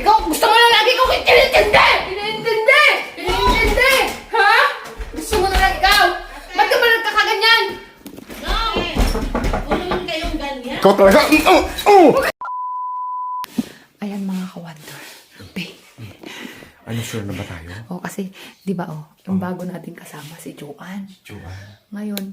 Ikaw, gusto mo lang lagi kong inintindi! Inintindi! Inintindi! Ha? Gusto mo na lang ikaw? Ba't ka ba nagkakaganyan? No! Huwag naman kayong ganyan. Ikaw talaga. Ayan mga ka-wonder. Babe. Ano, sure na ba tayo? Kasi, di ba yung bago natin kasama si Joanne. Joanne. Ngayon,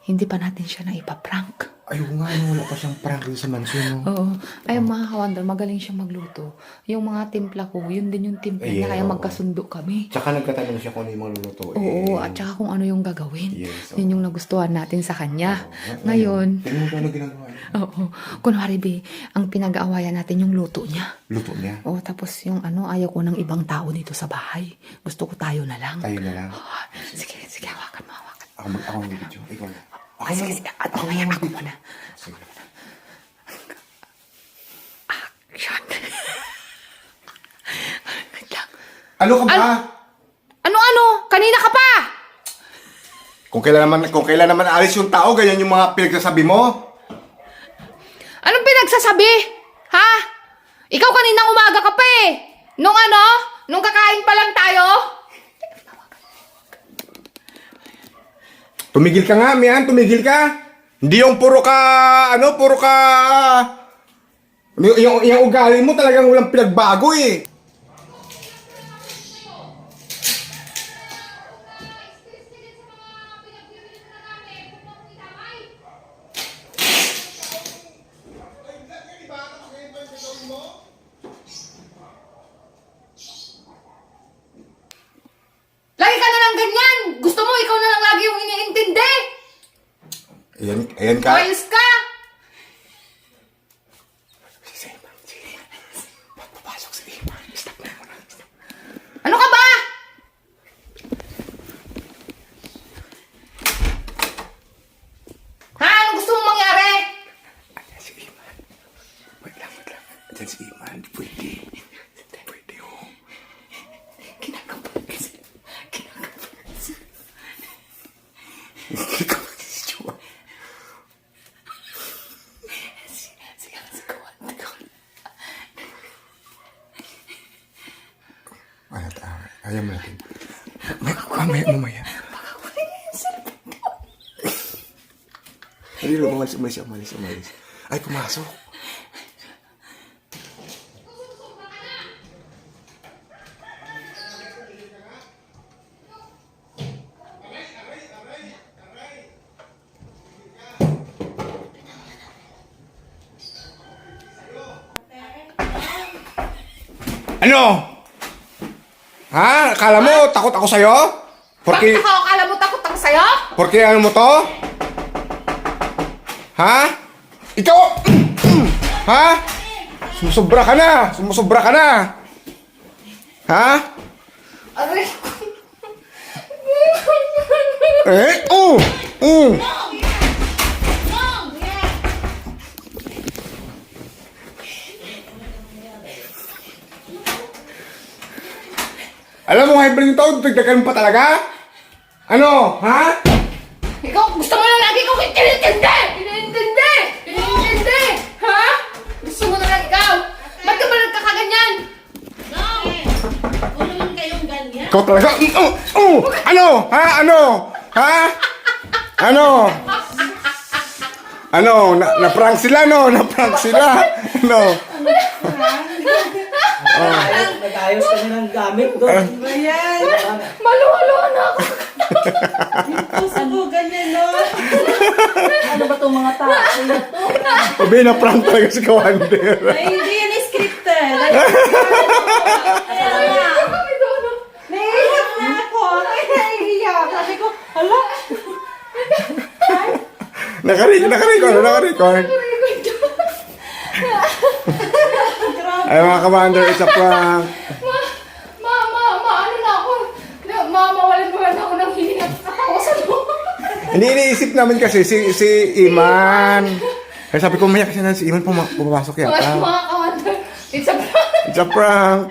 hindi pa natin siya na ipaprank. Ayun nga, wala pa siyang prank dun sa mansion, no? Oo. Ayun mga ka-wonder, magaling siya magluto. Yung mga timpla ko, yun din yung timpla niya, kaya Oo. magkasundo kami. Tsaka nagtatanong siya kung ano yung mga lulutuin. Oo, at saka kung ano yung gagawin. Yes, Yun yung nagustuhan natin sa kanya. Oo. Ngayon, Tingnan mo ano ginagawa niya. oo. Kunwari, be, ang pinag-aawayan natin yung luto niya. Luto niya. Oo, tapos yung ayaw ko ng ibang tao dito sa bahay. Gusto ko tayo na lang. Tayo na lang. Oh, sige, hawakan mo. Ako mag-video. Ikaw na. Sige. Ako muna. Sige. Action. Wait lang. Ano ka ba? Ano? Kanina ka pa! Kung kailan naman alis yung tao, ganyan yung mga pinagsasabi mo. Anong pinagsasabi? Ha? Ikaw kaninang umaga ka pa eh. Nung kakain pa lang tayo? Tumigil ka nga, Mian. Tumigil ka. Hindi yung puro ka. Yung ugali mo talagang walang pinagbago eh. Lagi ka na lang ganyan. Gusto mo, ikaw na lang lagi yung iniintindi. Ayan ka. Ayos ka. Papasok si Iman. Stop na muna. Ano ka ba? Ha? Ano gusto mong mangyari? Ayan si Iman. Wait lang. Ayan si Iman. Pwede oh. Kinakabahan kasi. Ikaw si Joanne. Ayaw mo natin. Mamaya. Hindi, umalis. Ay, pumasok. Ano? Ha? Akala mo, takot ako sa'yo? Bakit ako akala mo takot ako sa'yo? Porque ano mo to? Ha? Ikaw? Ha? Sumusubra ka na. Ha? Aray. Alam mo, hybrid to, dagdagan mo pa talaga? Ano? Ha? Ikaw, gusto mo lang lagi kong inintindi! Inintindi! Ha? Gusto mo na lang ikaw? Ba't ka ba nagkakaganyan? No! Huwag naman kayong ganyan. Ikaw talaga? Ano? Ha? Ano? Na-prank sila, no? Ano? Nag-ayos kami ng gamit doon. Ayan. Maluwa na ako. Puso ganyan, no? Ano ba itong mga tao na to? Sabi, na-prank talaga si Kawander. Ay, hindi yan scripted. Kaya nga. Naiiyak na ako. Ay, naiiyak. Sabi ko, hala. Nakarecord. Ay, mga Kawander, it's a prank. Ano na ako? Mawalan ako ng hiling at katawasan mo. Hindi iniisip namin kasi si Iman. Kaya sabi ko, maya kasi na si Iman pumapasok Mga yata. kawander, it's a prank. It's a prank.